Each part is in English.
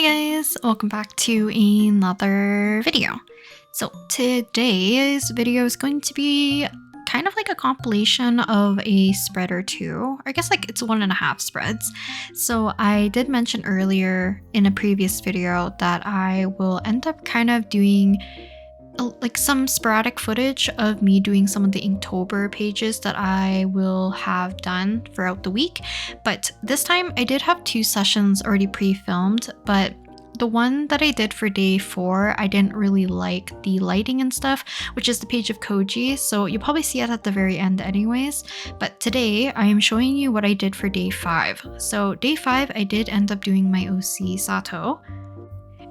Hi guys, welcome back to another video. So today's video is going to be kind of like a compilation of a spread or two. I guess like it's 1.5 spreads. So I did mention earlier in a previous video that I will end up kind of doing like some sporadic footage of me doing some of the Inktober pages that I will have done throughout the week. But this time I did have 2 sessions already pre-filmed, but the one that I did for day 4, I didn't really like the lighting and stuff, which is the page of Koji, so you'll probably see it at the very end anyways. But today I am showing you what I did for day 5. So day 5 I did end up doing my OC Sato.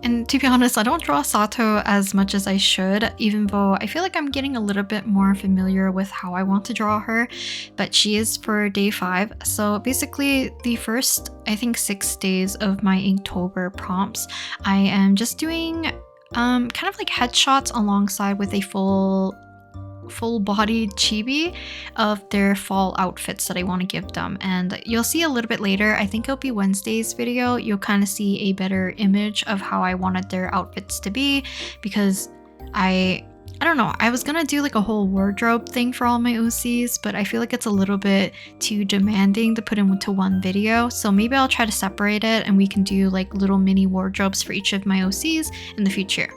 And to be honest, I don't draw Sato as much as I should, even though I feel like I'm getting a little bit more familiar with how I want to draw her, but she is for day 5. So basically the first, I think 6 days of my Inktober prompts, I am just doing kind of like headshots alongside with a full-bodied chibi of their fall outfits that I want to give them. And you'll see a little bit later, I think it'll be Wednesday's video, you'll kind of see a better image of how I wanted their outfits to be, because I don't know, I was gonna do like a whole wardrobe thing for all my OCs, but I feel like it's a little bit too demanding to put into one video, so maybe I'll try to separate it and we can do like little mini wardrobes for each of my OCs in the future.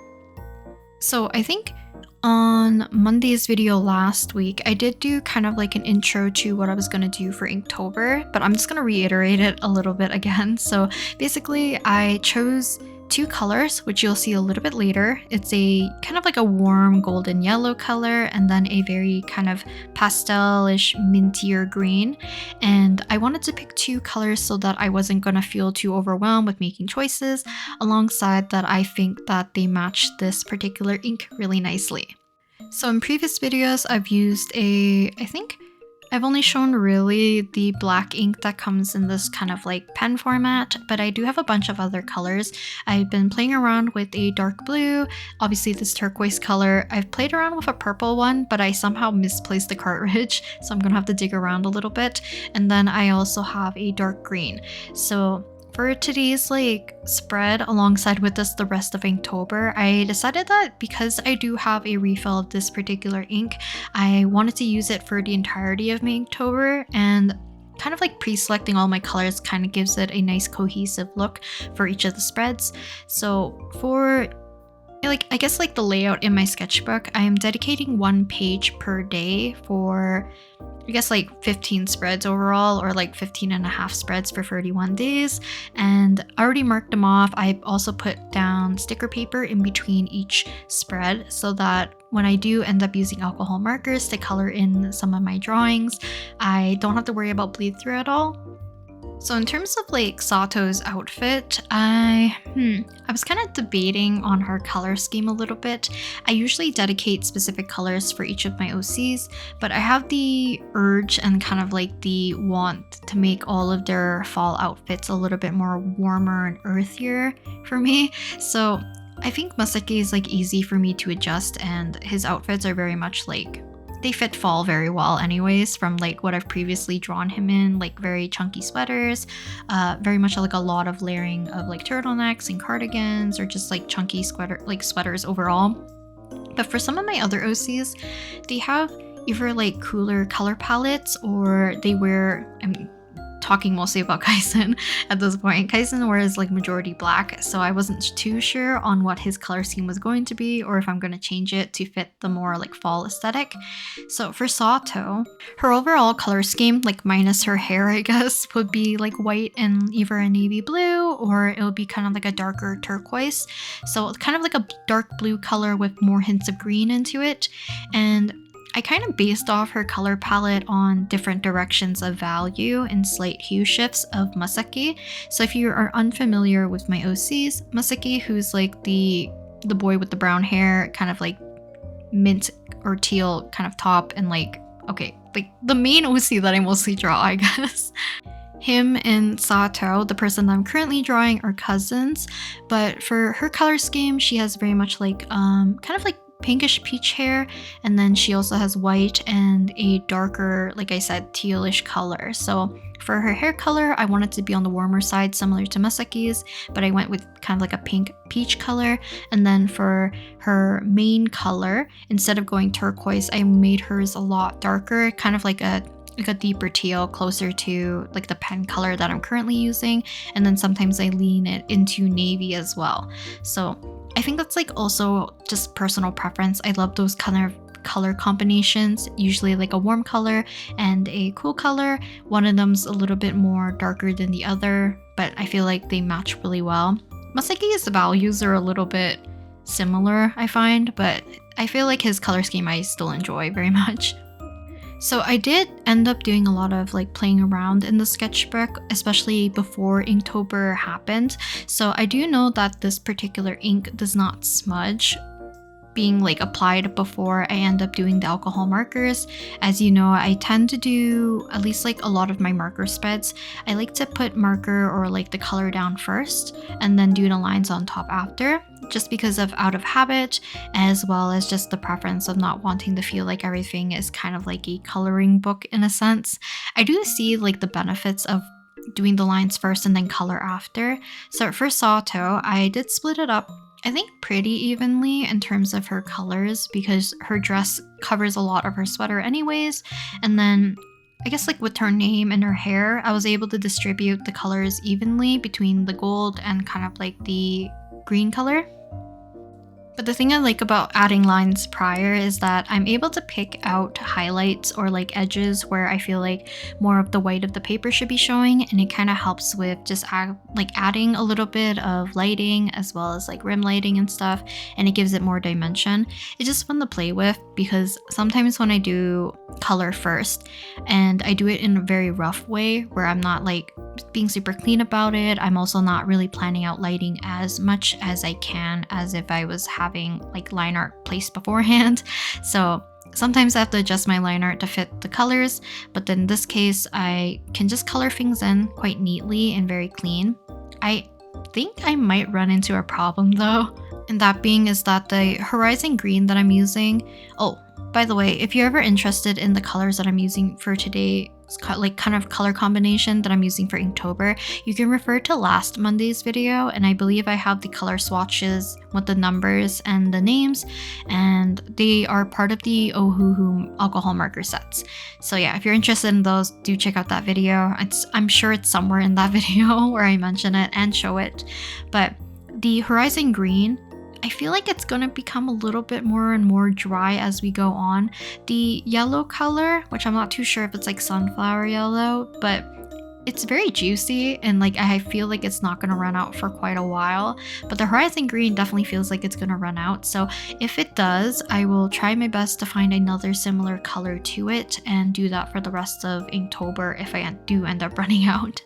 So I think on Monday's video last week, I did do kind of like an intro to what I was going to do for Inktober, but I'm just going to reiterate it a little bit again. So basically, I chose 2 colors, which you'll see a little bit later. It's a kind of like a warm golden yellow color and then a very kind of pastel-ish mintier green. And I wanted to pick 2 colors so that I wasn't going to feel too overwhelmed with making choices, alongside that I think that they match this particular ink really nicely. So in previous videos, I've used I think I've only shown really the black ink that comes in this kind of like pen format, but I do have a bunch of other colors. I've been playing around with a dark blue, obviously this turquoise color. I've played around with a purple one, but I somehow misplaced the cartridge, so I'm gonna have to dig around a little bit. And then I also have a dark green. So for today's like spread alongside with this the rest of Inktober, I decided that because I do have a refill of this particular ink, I wanted to use it for the entirety of my Inktober, and kind of like pre-selecting all my colors kind of gives it a nice cohesive look for each of the spreads. So for like, I guess like the layout in my sketchbook, I am dedicating 1 page per day for I guess like 15 spreads overall, or like 15.5 spreads for 31 days. And I already marked them off. I also put down sticker paper in between each spread so that when I do end up using alcohol markers to color in some of my drawings, I don't have to worry about bleed through at all. So in terms of like Sato's outfit, I was kind of debating on her color scheme a little bit. I usually dedicate specific colors for each of my OCs, but I have the urge and kind of like the want to make all of their fall outfits a little bit more warmer and earthier for me. So I think Masaki is like easy for me to adjust, and his outfits are very much like they fit fall very well anyways, from like what I've previously drawn him in, like very chunky sweaters, very much like a lot of layering of like turtlenecks and cardigans, or just like chunky sweaters overall. But for some of my other OCs, they have either like cooler color palettes, or they wear, I'm talking mostly about Kaisen at this point. Kaisen wears like majority black, so I wasn't too sure on what his color scheme was going to be, or if I'm going to change it to fit the more like fall aesthetic. So for Sato, her overall color scheme, like minus her hair I guess, would be like white and either a navy blue, or it would be kind of like a darker turquoise. So it's kind of like a dark blue color with more hints of green into it. And I kind of based off her color palette on different directions of value and slight hue shifts of Masaki. So if you are unfamiliar with my OCs, Masaki, who's like the boy with the brown hair, kind of like mint or teal kind of top, and like the main OC that I mostly draw, I guess. Him and Sato, the person that I'm currently drawing, are cousins, but for her color scheme, she has very much like kind of like pinkish peach hair, and then she also has white and a darker, like I said, tealish color. So for her hair color, I wanted to be on the warmer side, similar to Masaki's, but I went with kind of like a pink peach color. And then for her main color, instead of going turquoise, I made hers a lot darker, kind of like a deeper teal, closer to like the pen color that I'm currently using. And then sometimes I lean it into navy as well. So I think that's like also just personal preference. I love those kind of color combinations, usually like a warm color and a cool color. One of them's a little bit more darker than the other, but I feel like they match really well. Masaki's values are a little bit similar, I find, but I feel like his color scheme I still enjoy very much. So I did end up doing a lot of like playing around in the sketchbook, especially before Inktober happened. So I do know that this particular ink does not smudge being like applied before I end up doing the alcohol markers. As you know, I tend to do at least like a lot of my marker spreads. I like to put marker or like the color down first and then do the lines on top after, just because of out of habit, as well as just the preference of not wanting to feel like everything is kind of like a coloring book in a sense. I do see like the benefits of doing the lines first and then color after. So for Sato, I did split it up, I think, pretty evenly in terms of her colors, because her dress covers a lot of her sweater anyways. And then I guess like with her name and her hair, I was able to distribute the colors evenly between the gold and kind of like the green color. But the thing I like about adding lines prior is that I'm able to pick out highlights or like edges where I feel like more of the white of the paper should be showing, and it kind of helps with just adding a little bit of lighting as well as like rim lighting and stuff, and it gives it more dimension. It's just fun to play with, because sometimes when I do color first and I do it in a very rough way where I'm not like being super clean about it, I'm also not really planning out lighting as much as I can as if I was having like line art placed beforehand. So sometimes I have to adjust my line art to fit the colors, but then in this case I can just color things in quite neatly and very clean. I think I might run into a problem though, and that being is that the horizon green that I'm using, oh, by the way, if you're ever interested in the colors that I'm using for today, like kind of color combination that I'm using for Inktober, you can refer to last Monday's video, and I believe I have the color swatches with the numbers and the names, and they are part of the Ohuhu alcohol marker sets. So yeah, if you're interested in those, do check out that video. I'm sure it's somewhere in that video where I mention it and show it. But the horizon green, I feel like it's gonna become a little bit more and more dry as we go on. The yellow color, which I'm not too sure if it's like sunflower yellow, but it's very juicy, and like I feel like it's not gonna run out for quite a while. But the horizon green definitely feels like it's gonna run out. So if it does, I will try my best to find another similar color to it and do that for the rest of Inktober if I do end up running out.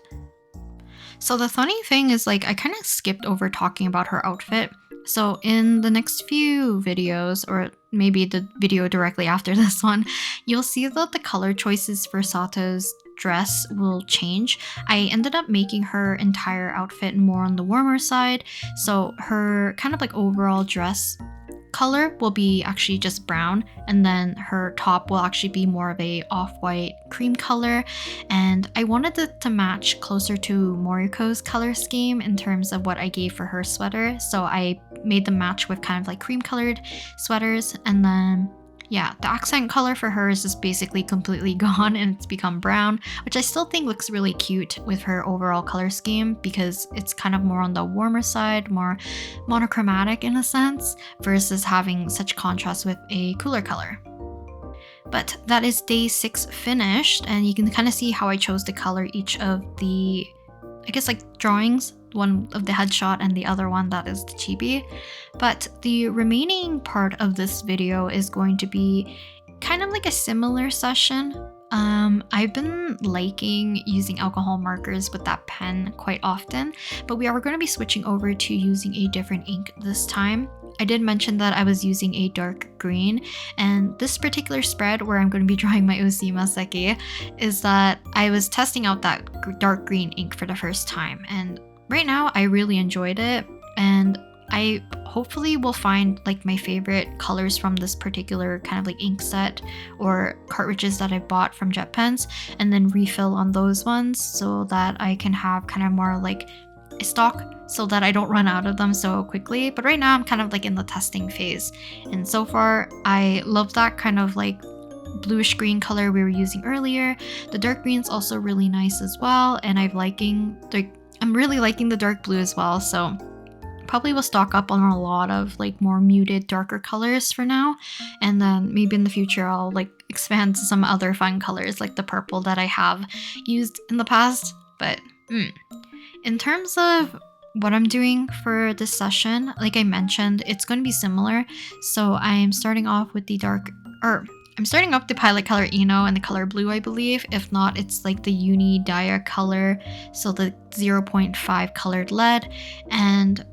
So the funny thing is, like, I kind of skipped over talking about her outfit. So in the next few videos, or maybe the video directly after this one, you'll see that the color choices for Sato's dress will change. I ended up making her entire outfit more on the warmer side. So her kind of like overall dress color will be actually just brown, and then her top will actually be more of a off-white cream color, and I wanted it to match closer to Moriko's color scheme in terms of what I gave for her sweater, so I made them match with kind of like cream colored sweaters. And then yeah, the accent color for her is just basically completely gone and it's become brown, which I still think looks really cute with her overall color scheme, because it's kind of more on the warmer side, more monochromatic in a sense, versus having such contrast with a cooler color. But that is day 6 finished, and you can kind of see how I chose to color each of the, I guess, like drawings, one of the headshot and the other one that is the chibi. But the remaining part of this video is going to be kind of like a similar session. I've been liking using alcohol markers with that pen quite often, but we are going to be switching over to using a different ink this time. I did mention that I was using a dark green, and this particular spread where I'm going to be drawing my OC Masaki is that I was testing out that dark green ink for the first time, and right now I really enjoyed it, and I hopefully will find like my favorite colors from this particular kind of like ink set or cartridges that I bought from Jet Pens, and then refill on those ones so that I can have kind of more like a stock so that I don't run out of them so quickly. But right now I'm kind of like in the testing phase, and so far I love that kind of like bluish green color we were using earlier. The dark green's also really nice as well, and I'm really liking the dark blue as well, so probably will stock up on a lot of like more muted darker colors for now, and then maybe in the future I'll like expand to some other fun colors like the purple that I have used in the past. But in terms of what I'm doing for this session, like I mentioned, it's going to be similar. So I'm starting off with the pilot color Eno and the color blue, I believe. If not, it's like the uni dia color, so the 0.5 colored lead. And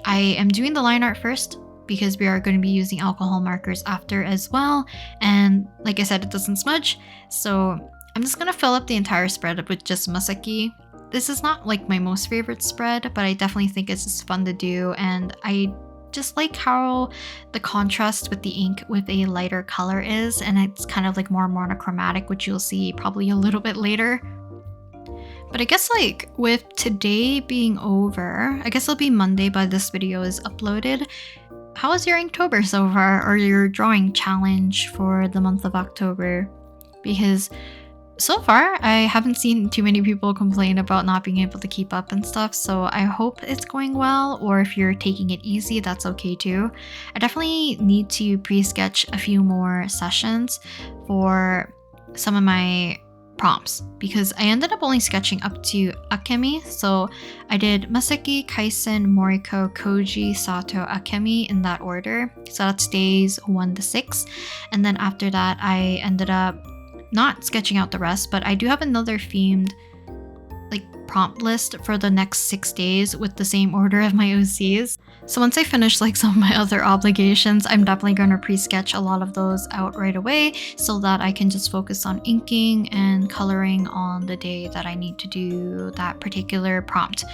I am doing the line art first because we are going to be using alcohol markers after as well. And like I said, it doesn't smudge. So I'm just going to fill up the entire spread with just Masaki. This is not like my most favorite spread, but I definitely think it's just fun to do. And I just like how the contrast with the ink with a lighter color is, and it's kind of like more monochromatic, which you'll see probably a little bit later. But I guess like with today being over, I guess it'll be Monday by this video is uploaded. How was your Inktober so far, or your drawing challenge for the month of October? Because so far I haven't seen too many people complain about not being able to keep up and stuff, so I hope it's going well, or if you're taking it easy, that's okay too. I definitely need to pre-sketch a few more sessions for some of my prompts because I ended up only sketching up to Akemi. So I did Masaki, Kaisen, Moriko, Koji, Sato, Akemi in that order. So that's days 1 to 6. And then after that, I ended up not sketching out the rest, but I do have another themed like prompt list for the next 6 days with the same order of my OCs. So once I finish like some of my other obligations, I'm definitely going to pre-sketch a lot of those out right away so that I can just focus on inking and coloring on the day that I need to do that particular prompt.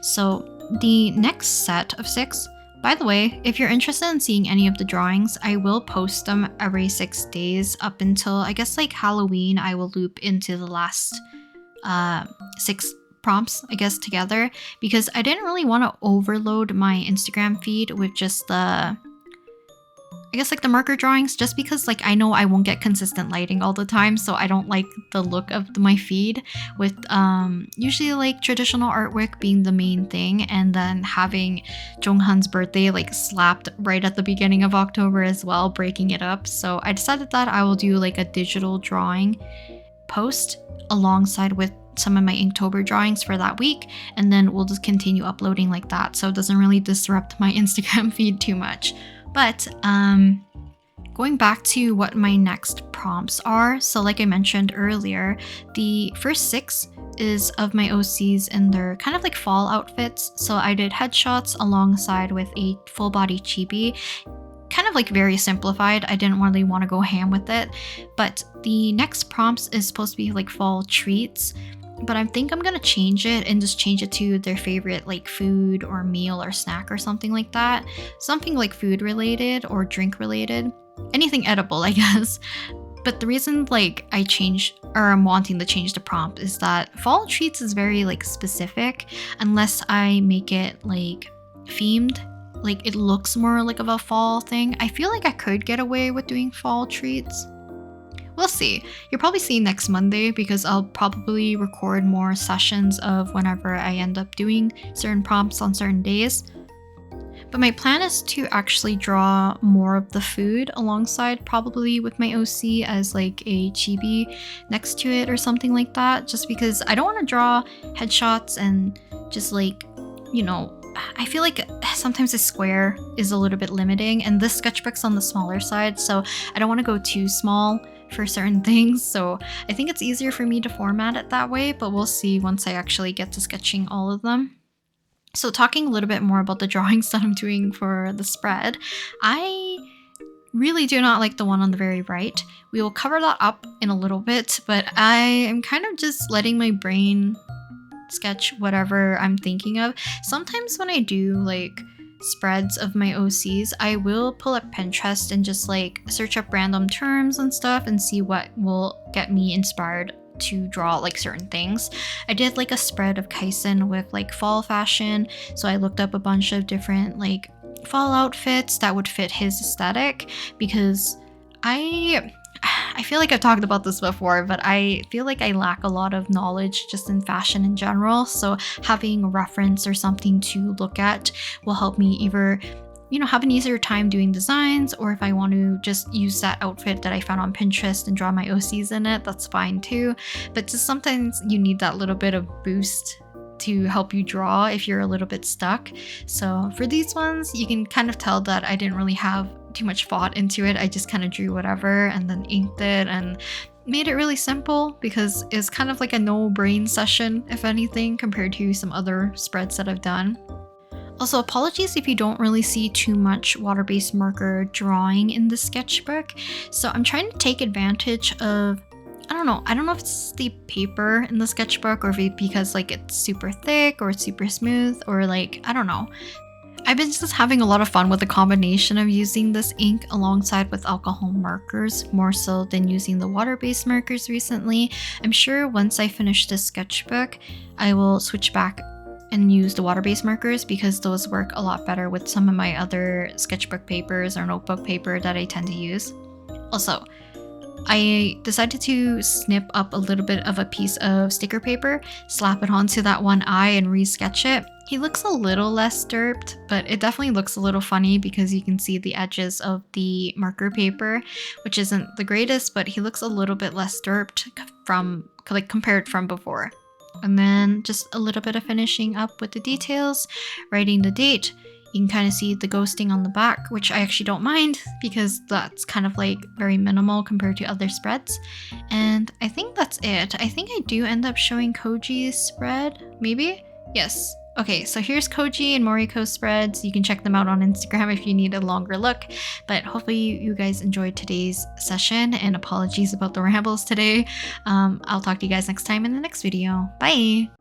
So the next set of 6, by the way, if you're interested in seeing any of the drawings, I will post them every 6 days up until I guess like Halloween. I will loop into the last 6 prompts, I guess, together, because I didn't really want to overload my Instagram feed with just the marker drawings, just because like I know I won't get consistent lighting all the time, so I don't like the look of my feed with usually like traditional artwork being the main thing, and then having Jonghan's birthday like slapped right at the beginning of October as well, breaking it up. So I decided that I will do like a digital drawing post alongside with some of my Inktober drawings for that week, and then we'll just continue uploading like that so it doesn't really disrupt my Instagram feed too much. But going back to what my next prompts are, so like I mentioned earlier, the first 6 is of my OCs in their kind of like fall outfits. So I did headshots alongside with a full body chibi, kind of like very simplified. I didn't really want to go ham with it. But the next prompts is supposed to be like fall treats, but I think I'm gonna change it and just change it to their favorite like food or meal or snack or something like that. Something like food related or drink related. Anything edible, I guess. But the reason like I'm wanting to change the prompt is that fall treats is very like specific unless I make it like themed. Like it looks more like of a fall thing. I feel like I could get away with doing fall treats. We'll see. You'll probably see next Monday because I'll probably record more sessions of whenever I end up doing certain prompts on certain days. But my plan is to actually draw more of the food alongside, probably with my OC as like a chibi next to it or something like that, just because I don't want to draw headshots and just like, you know, I feel like sometimes a square is a little bit limiting, and this sketchbook's on the smaller side, so I don't want to go too small for certain things. So I think it's easier for me to format it that way, but we'll see once I actually get to sketching all of them. So talking a little bit more about the drawings that I'm doing for the spread, I really do not like the one on the very right. We will cover that up in a little bit, but I am kind of just letting my brain sketch whatever I'm thinking of. Sometimes when I do like spreads of my OCs, I will pull up Pinterest and just like search up random terms and stuff and see what will get me inspired to draw like certain things. I did like a spread of Kaisen with like fall fashion, so I looked up a bunch of different like fall outfits that would fit his aesthetic, because I feel like I've talked about this before, but I feel like I lack a lot of knowledge just in fashion in general. So having a reference or something to look at will help me either, have an easier time doing designs, or if I want to just use that outfit that I found on Pinterest and draw my OCs in it, that's fine too. But just sometimes you need that little bit of boost to help you draw if you're a little bit stuck. So for these ones, you can kind of tell that I didn't really have too much thought into it. I just kind of drew whatever and then inked it and made it really simple, because it's kind of like a no brain session, if anything, compared to some other spreads that I've done. Also, apologies if you don't really see too much water-based marker drawing in the sketchbook. So I'm trying to take advantage of, I don't know if it's the paper in the sketchbook, or if it's because like it's super thick or it's super smooth, or like, I don't know. I've been just having a lot of fun with the combination of using this ink alongside with alcohol markers, more so than using the water-based markers recently. I'm sure once I finish this sketchbook, I will switch back and use the water-based markers, because those work a lot better with some of my other sketchbook papers or notebook paper that I tend to use. Also, I decided to snip up a little bit of a piece of sticker paper, slap it onto that one eye and resketch it. He looks a little less derped, but it definitely looks a little funny because you can see the edges of the marker paper, which isn't the greatest, but he looks a little bit less derped compared from before. And then just a little bit of finishing up with the details, writing the date. You can kind of see the ghosting on the back, which I actually don't mind because that's kind of like very minimal compared to other spreads. And I think that's it. I think I do end up showing Koji's spread, maybe? Yes. Okay, so here's Koji and Moriko's spreads. You can check them out on Instagram if you need a longer look. But hopefully you guys enjoyed today's session, and apologies about the rambles today. I'll talk to you guys next time in the next video. Bye!